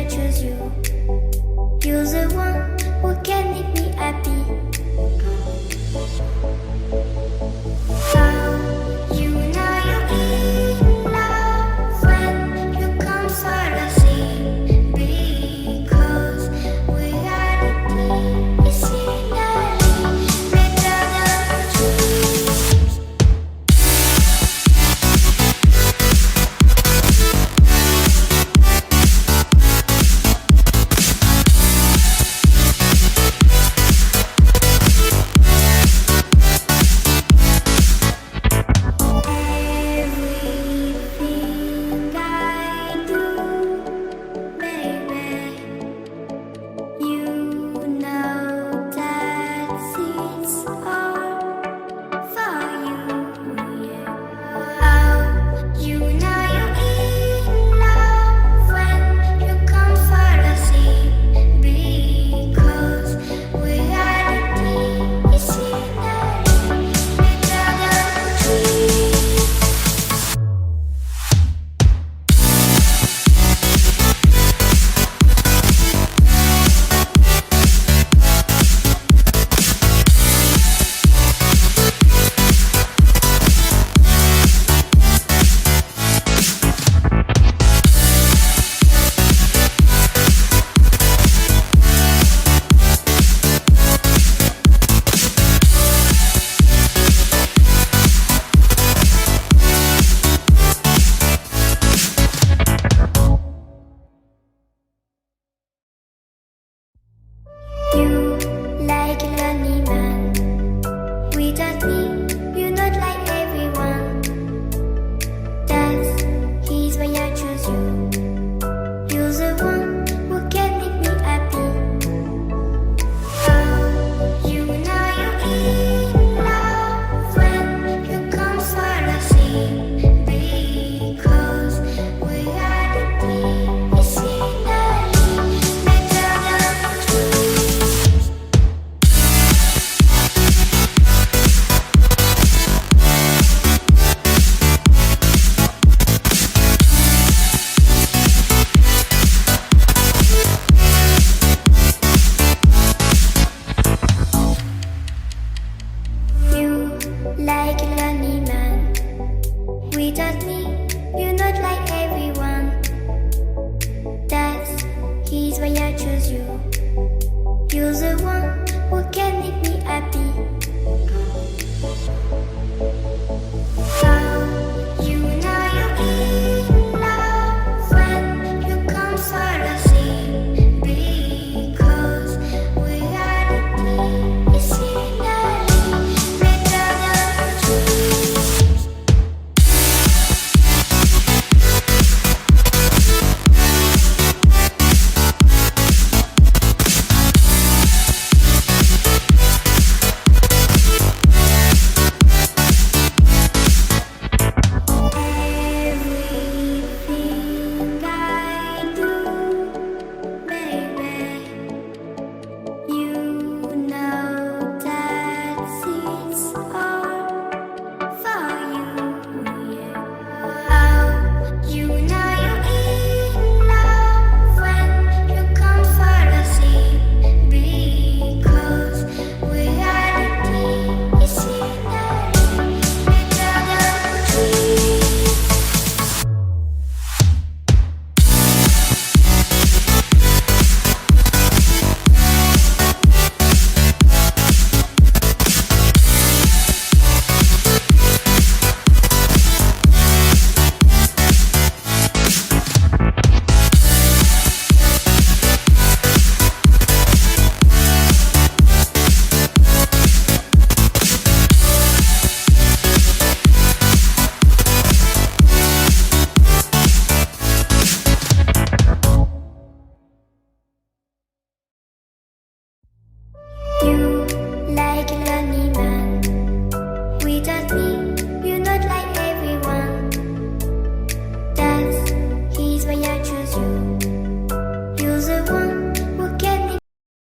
I choose you. You're the one who can make me happy. How you know you're in love when you come for the sea? Because reality is finally better than dreams. Everything I do, baby, you know that it's all for you. Yeah. How you know you're in love when you come for the sea? Because reality is finally better than dreams. You like a lonely man. Without me, you're not like everyone. That is why I choose you. You're the one who can make me happy. How you know you're in love when you come for the sea? Because reality is finally better than dreams. You like a lonely man. Without me, you're not like everyone. That is why I choose you. You're the one who can make me happy.